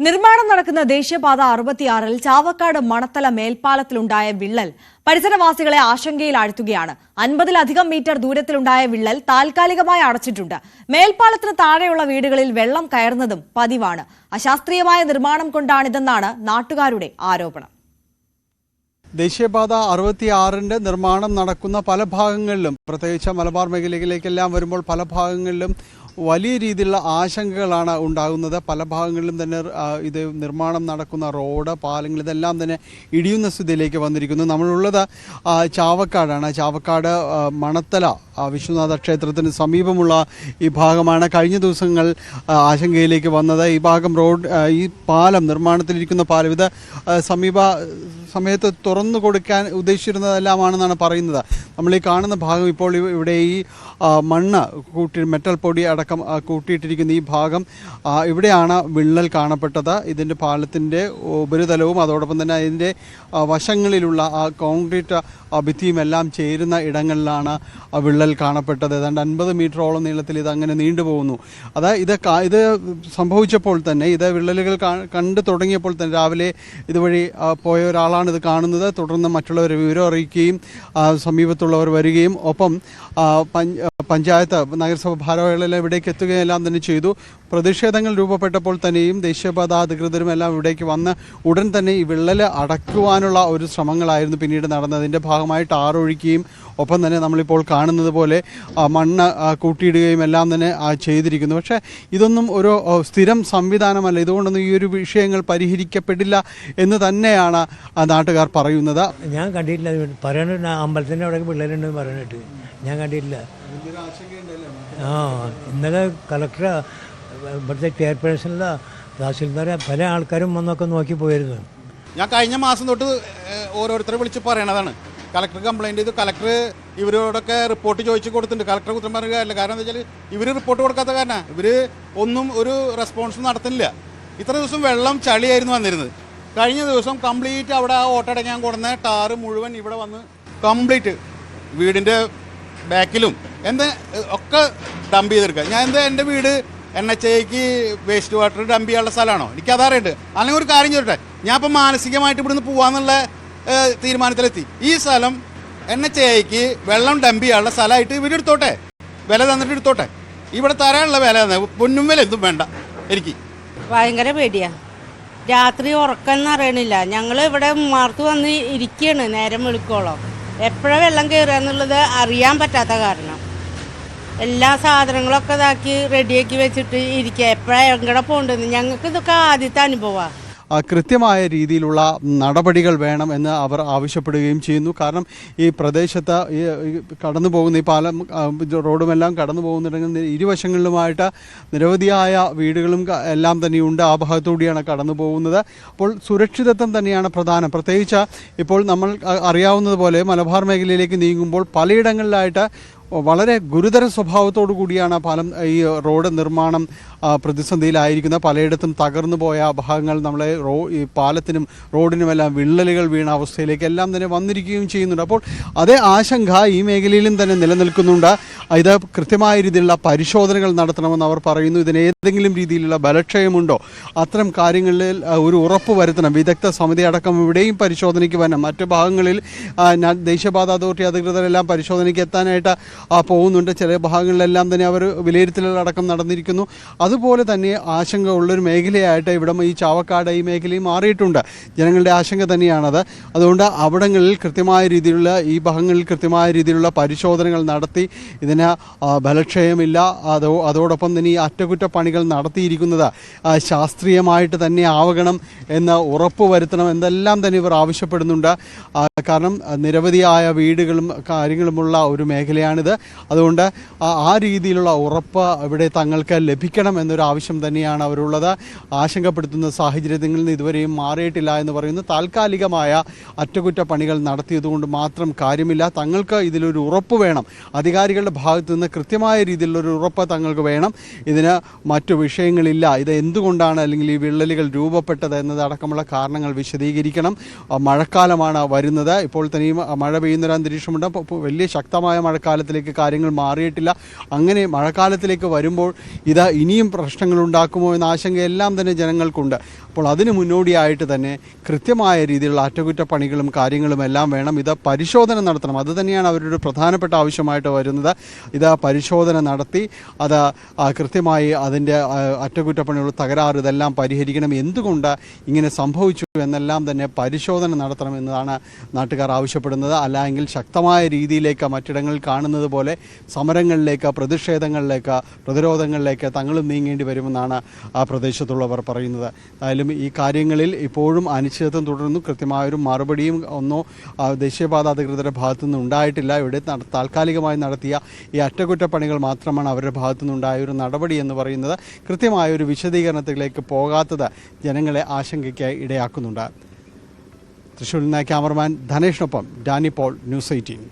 നിർമ്മാണം നടക്കുന്ന ദേശീയപാത 66-ൽ ചാവക്കാട് മണത്തല മേൽപ്പാലത്തിലുണ്ടായ വിള്ളൽ പരിസരവാസികളെ ആശങ്കയിലാഴ്ത്തുകയാണ്. 50-ലധികം മീറ്റർ ദൂരത്തിലുണ്ടായ വിള്ളൽ താൽക്കാലികമായി അടച്ചിട്ടുണ്ട്. മേൽപ്പാലത്തിന് താഴെയുള്ള വീടുകളിൽ വെള്ളം കയറുന്നതും പതിവാണ്. അശാസ്ത്രീയമായ നിർമ്മാണം കൊണ്ടാണിതെന്നാണ് നാട്ടുകാരുടെ ആരോപണം. ദേശീയപാത 66-ന്റെ നിർമ്മാണം നടക്കുന്ന പല ഭാഗങ്ങളിലും, പ്രത്യേകിച്ച് മലബാർ മേഖലയിലേക്കെല്ലാം വരുമ്പോൾ പല ഭാഗങ്ങളിലും വലിയ രീതിയിലുള്ള ആശങ്കകളാണ് ഉണ്ടാകുന്നത്. പല ഭാഗങ്ങളിലും തന്നെ ഇത് നിർമ്മാണം നടക്കുന്ന റോഡ്, പാലങ്ങൾ ഇതെല്ലാം തന്നെ ഇടിയുന്ന സ്ഥിതിയിലേക്ക് വന്നിരിക്കുന്നു. നമ്മളുള്ളത് ചാവക്കാടാണ്. ചാവക്കാട് മണത്തല വിശ്വനാഥ ക്ഷേത്രത്തിന് സമീപമുള്ള ഈ ഭാഗമാണ്. കഴിഞ്ഞ ദിവസങ്ങൾ ആശങ്കയിലേക്ക് വന്നത് ഈ ഭാഗം റോഡ്, ഈ പാലം, നിർമ്മാണത്തിലിരിക്കുന്ന പാലം, ഇത് സമയത്ത് തുറന്നു കൊടുക്കാൻ ഉദ്ദേശിച്ചിരുന്നതെല്ലാമാണെന്നാണ് പറയുന്നത്. നമ്മൾ ഈ കാണുന്ന ഭാഗം ഇപ്പോൾ ഇവിടെ ഈ മണ്ണ് മെറ്റൽ പൊടി അടക്കം കൂട്ടിയിട്ടിരിക്കുന്ന ഈ ഭാഗം, ഇവിടെയാണ് വിള്ളൽ കാണപ്പെട്ടത്. ഇതിൻ്റെ പാലത്തിൻ്റെ ഉപരിതലവും അതോടൊപ്പം തന്നെ അതിൻ്റെ വശങ്ങളിലുള്ള ആ കോൺക്രീറ്റ് ഭിത്തിയും എല്ലാം ചേരുന്ന ഇടങ്ങളിലാണ് വിള്ളൽ കാണപ്പെട്ടത്. ഏതാണ്ട് 50 മീറ്ററോളം നീളത്തിൽ ഇതങ്ങനെ നീണ്ടുപോകുന്നു. ഇത് സംഭവിച്ചപ്പോൾ തന്നെ, ഇത് വിള്ളലുകൾ കണ്ടു തുടങ്ങിയപ്പോൾ തന്നെ രാവിലെ ഇതുവഴി പോയ ഒരാളാണ് ഇത് കാണുന്നത്. തുടർന്ന് മറ്റുള്ളവരെ വിവരം അറിയിക്കുകയും സമീപത്തുള്ളവർ വരികയും ഒപ്പം പഞ്ചായത്ത്, നഗരസഭ ഭാരവാഹികളെല്ലാം ഇവിടേക്ക് എത്തുകയും എല്ലാം തന്നെ ചെയ്തു. പ്രതിഷേധങ്ങൾ രൂപപ്പെട്ടപ്പോൾ തന്നെയും ദേശീയപാത അധികൃതരും എല്ലാം ഇവിടേക്ക് വന്ന് ഉടൻ തന്നെ ഈ വിള്ളൽ അടക്കുവാനുള്ള ഒരു ശ്രമങ്ങളായിരുന്നു പിന്നീട് നടന്നത്. അതിൻ്റെ ഭാഗമായിട്ട് ആറൊഴിക്കുകയും ഒപ്പം തന്നെ നമ്മളിപ്പോൾ കാണുന്നത് പോലെ മണ്ണ് കൂട്ടിയിടുകയും എല്ലാം തന്നെ ചെയ്തിരിക്കുന്നു. പക്ഷേ ഇതൊന്നും ഒരു സ്ഥിരം സംവിധാനമല്ല. ഇതുകൊണ്ടൊന്നും ഈ ഒരു വിഷയങ്ങൾ പരിഹരിക്കപ്പെടില്ല എന്ന് തന്നെയാണ് നാട്ടുകാർ പറയുന്നത്. ഞാൻ കണ്ടിട്ടില്ല, പറയാനുണ്ട് അമ്പലത്തിൻ്റെ അവിടെ വിള്ളലുണ്ടെന്ന് പറയാനായിട്ട് ഞാൻ കണ്ടിട്ടില്ല. ഇന്നലെ കളക്ടർ, ഇവിടുത്തെ ചെയർപേഴ്സണില തഹസിൽദാരെ പല ആൾക്കാരും വന്നൊക്കെ നോക്കി പോയിരുന്നു. ഞാൻ കഴിഞ്ഞ മാസം തൊട്ട് ഓരോരുത്തരെ വിളിച്ച് പറയണതാണ്. കളക്ടർ കംപ്ലയിൻറ്റ് ചെയ്തു. കളക്ടർ ഇവരോടൊക്കെ റിപ്പോർട്ട് ചോദിച്ച് കൊടുത്തിട്ടുണ്ട്. കളക്ടർ കുറ്റം പറയുകയല്ല. കാരണം എന്താ വെച്ചാൽ ഇവർ റിപ്പോർട്ട് കൊടുക്കാത്ത കാരണം ഇവർ ഒന്നും ഒരു റെസ്പോൺസും നടത്തുന്നില്ല. ഇത്ര ദിവസം വെള്ളം ചളിയായിരുന്നു വന്നിരുന്നത്. കഴിഞ്ഞ ദിവസം കംപ്ലീറ്റ് അവിടെ ആ ഓട്ടടങ്ങാൻ കൊടുന്ന ടാറ് മുഴുവൻ ഇവിടെ വന്ന് കംപ്ലീറ്റ് വീടിൻ്റെ ബാക്കിലും ഒക്കെ ഡംപ് ചെയ്തെടുക്കുക. ഞാൻ എൻ്റെ വീട് NHAക്ക് വേസ്റ്റ് വാട്ടർ ഡംപ് ചെയ്യാനുള്ള സ്ഥലമാണോ? എനിക്കതറിയുണ്ട്. അല്ലെങ്കിൽ ഒരു കാര്യം ചോദിട്ടെ, ഞാൻ ഇപ്പം മാനസികമായിട്ട് ഇവിടുന്ന് പോകാമെന്നുള്ള തീരുമാനത്തിലെത്തി. ഈ സ്ഥലം NHAക്ക് വെള്ളം ഡംപ് ചെയ്യാനുള്ള സ്ഥലമായിട്ട് ഇവരെടുത്തോട്ടെ, വില തന്നിട്ട് എടുത്തോട്ടെ. ഇവിടെ തരാനുള്ള വില തന്നെ, പൊന്നും വില എന്തും വേണ്ട. എനിക്ക് ഭയങ്കര പേടിയാ. രാത്രി ഉറക്കമെന്ന് അറിയണില്ല. ഞങ്ങൾ ഇവിടെ മാർത്ത് വന്ന് ഇരിക്കുകയാണ് നേരം വെളുക്കോളം. എപ്പോഴാണ് വെള്ളം കയറുക എന്നുള്ളത് അറിയാൻ പറ്റാത്ത കാരണം എല്ലാ സാധനങ്ങളൊക്കെ ഇതാക്കി റെഡിയാക്കി വെച്ചിട്ട് ഇരിക്കുക. എപ്പോഴാണ് എങ്ങടെ പോകേണ്ടതെന്ന് ഞങ്ങൾക്ക് ഇതൊക്കെ ആദ്യത്തെ അനുഭവമാണ്. കൃത്യമായ രീതിയിലുള്ള നടപടികൾ വേണം എന്ന് അവർ ആവശ്യപ്പെടുകയും ചെയ്യുന്നു. കാരണം ഈ പ്രദേശത്ത് കടന്നു പോകുന്ന ഈ പാലം, റോഡുമെല്ലാം കടന്നു പോകുന്നുണ്ടെങ്കിൽ ഇരുവശങ്ങളിലുമായിട്ട് നിരവധിയായ വീടുകളും എല്ലാം തന്നെയുണ്ട്. ആ ഭാഗത്തുകൂടിയാണ് കടന്നു പോകുന്നത്. അപ്പോൾ സുരക്ഷിതത്വം തന്നെയാണ് പ്രധാനം. പ്രത്യേകിച്ച് ഇപ്പോൾ നമ്മൾ അറിയാവുന്നതുപോലെ മലബാർ മേഖലയിലേക്ക് നീങ്ങുമ്പോൾ പലയിടങ്ങളിലായിട്ട് വളരെ ഗുരുതര സ്വഭാവത്തോടു കൂടിയാണ് ഈ റോഡ് നിർമ്മാണം പ്രതിസന്ധിയിലായിരിക്കുന്ന. പലയിടത്തും തകർന്നു പോയ ഭാഗങ്ങൾ നമ്മളെ ഈ പാലത്തിനും റോഡിനുമെല്ലാം വിള്ളലുകൾ വീണ അവസ്ഥയിലേക്ക് എല്ലാം തന്നെ വന്നിരിക്കുകയും ചെയ്യുന്നുണ്ട്. അപ്പോൾ അതേ ആശങ്ക ഈ മേഖലയിലും തന്നെ നിലനിൽക്കുന്നുണ്ട്. ഇത് കൃത്യമായ രീതിയിലുള്ള പരിശോധനകൾ നടത്തണമെന്ന് അവർ പറയുന്നു. ഇതിന് ഏതെങ്കിലും രീതിയിലുള്ള ബലക്ഷയമുണ്ടോ, അത്തരം കാര്യങ്ങളിൽ ഒരു ഉറപ്പ് വരുത്തണം. വിദഗ്ധ സമിതി അടക്കം ഇവിടെയും പരിശോധനയ്ക്ക് വരണം. മറ്റു ഭാഗങ്ങളിൽ ദേശീയപാത അതോറിറ്റി അധികൃതരെല്ലാം പരിശോധനയ്ക്ക് എത്താനായിട്ട് പോകുന്നുണ്ട്. ചില ഭാഗങ്ങളിലെല്ലാം തന്നെ അവർ വിലയിരുത്തലടക്കം നടന്നിരിക്കുന്നു. അതുപോലെ തന്നെ ആശങ്ക ഉള്ളൊരു മേഖലയായിട്ട് ഇവിടെ ഈ ചാവക്കാട് ഈ മേഖലയും മാറിയിട്ടുണ്ട്. ജനങ്ങളുടെ ആശങ്ക തന്നെയാണത്. അതുകൊണ്ട് അവിടങ്ങളിൽ കൃത്യമായ രീതിയിലുള്ള, ഈ ഭാഗങ്ങളിൽ കൃത്യമായ രീതിയിലുള്ള പരിശോധനകൾ നടത്തി ഇതിന് ബലക്ഷയമില്ല, അതോടൊപ്പം തന്നെ ഈ അറ്റകുറ്റപ്പണികൾ നടത്തിയിരിക്കുന്നത് ശാസ്ത്രീയമായിട്ട് തന്നെ ആവണം എന്ന് ഉറപ്പ് വരുത്തണം എന്നെല്ലാം തന്നെ ഇവർ ആവശ്യപ്പെടുന്നുണ്ട്. കാരണം നിരവധിയായ വീടുകളും കാര്യങ്ങളുമുള്ള ഒരു മേഖലയാണിത്. അതുകൊണ്ട് ആ രീതിയിലുള്ള ഉറപ്പ് ഇവിടെ തങ്ങൾക്ക് ലഭിക്കണം എന്നൊരു ആവശ്യം തന്നെയാണ് അവരുള്ളത്. ആശങ്കപ്പെടുത്തുന്ന സാഹചര്യത്തിൽ നിന്ന് ഇതുവരെയും മാറിയിട്ടില്ല എന്ന് പറയുന്നു. താൽക്കാലികമായ അറ്റകുറ്റപ്പണികൾ നടത്തിയതുകൊണ്ട് മാത്രം കാര്യമില്ല. തങ്ങൾക്ക് ഇതിലൊരു ഉറപ്പ് വേണം. അധികാരികളുടെ ഭാഗത്തു നിന്ന് കൃത്യമായ രീതിയിലുള്ളൊരു ഉറപ്പ് തങ്ങൾക്ക് വേണം. ഇതിന് മറ്റു വിഷയങ്ങളില്ല. ഇത് എന്തുകൊണ്ടാണ് അല്ലെങ്കിൽ ഈ വിള്ളലുകൾ രൂപപ്പെട്ടത് എന്നതടക്കമുള്ള കാരണങ്ങൾ വിശദീകരിക്കണം. മഴക്കാലമാണ് വരുന്നത്. ഇപ്പോൾ തന്നെയും മഴ പെയ്യുന്നൊരു അന്തരീക്ഷമുണ്ട്. വലിയ ശക്തമായ മഴക്കാലത്തിൽ അവസ്ഥയിലേക്ക് കാര്യങ്ങൾ മാറിയിട്ടില്ല. അങ്ങനെ മഴക്കാലത്തിലേക്ക് വരുമ്പോൾ ഇത് ഇനിയും പ്രശ്നങ്ങൾ ഉണ്ടാക്കുമോ എന്ന ആശങ്കയെല്ലാം തന്നെ ജനങ്ങൾക്കുണ്ട്. അപ്പോൾ അതിന് മുന്നോടിയായിട്ട് തന്നെ കൃത്യമായ രീതിയിലുള്ള അറ്റകുറ്റപ്പണികളും കാര്യങ്ങളും എല്ലാം വേണം. ഇത് പരിശോധന നടത്തണം. അത് തന്നെയാണ് അവരുടെ പ്രധാനപ്പെട്ട ആവശ്യമായിട്ട് വരുന്നത്. ഇത് പരിശോധന നടത്തി അത് കൃത്യമായി അതിൻ്റെ അറ്റകുറ്റപ്പണികൾ തകരാറ് ഇതെല്ലാം പരിഹരിക്കണം. എന്തുകൊണ്ട് ഇങ്ങനെ സംഭവിച്ചു എന്നെല്ലാം തന്നെ പരിശോധന നടത്തണം എന്നതാണ് നാട്ടുകാർ ആവശ്യപ്പെടുന്നത്. അല്ലെങ്കിൽ ശക്തമായ രീതിയിലേക്ക് മറ്റിടങ്ങളിൽ കാണുന്നത് പോലെ സമരങ്ങളിലേക്ക്, പ്രതിഷേധങ്ങളിലേക്ക്, പ്രതിരോധങ്ങളിലേക്ക് തങ്ങളും നീങ്ങേണ്ടി വരുമെന്നാണ് ആ പ്രദേശത്തുള്ളവർ പറയുന്നത്. എന്തായാലും ഈ കാര്യങ്ങളിൽ ഇപ്പോഴും അനിശ്ചിതത്വം തുടരുന്നു. കൃത്യമായൊരു മറുപടിയും ദേശീയപാത അധികൃതരുടെ ഭാഗത്തു നിന്ന് ഉണ്ടായിട്ടില്ല. ഇവിടെ താൽക്കാലികമായി നടത്തിയ ഈ അറ്റകുറ്റപ്പണികൾ മാത്രമാണ് അവരുടെ ഭാഗത്തു നിന്നുണ്ടായ ഒരു നടപടി എന്ന് പറയുന്നത്. കൃത്യമായ ഒരു വിശദീകരണത്തിലേക്ക് പോകാത്തത് ജനങ്ങളെ ആശങ്കയ്ക്ക് ഇടയാക്കുന്നുണ്ട്. തൃശ്ശൂരിൽ നിന്ന് ക്യാമറമാൻ ധനേഷിനൊപ്പം ഡാനി പോൾ, ന്യൂസ് 18.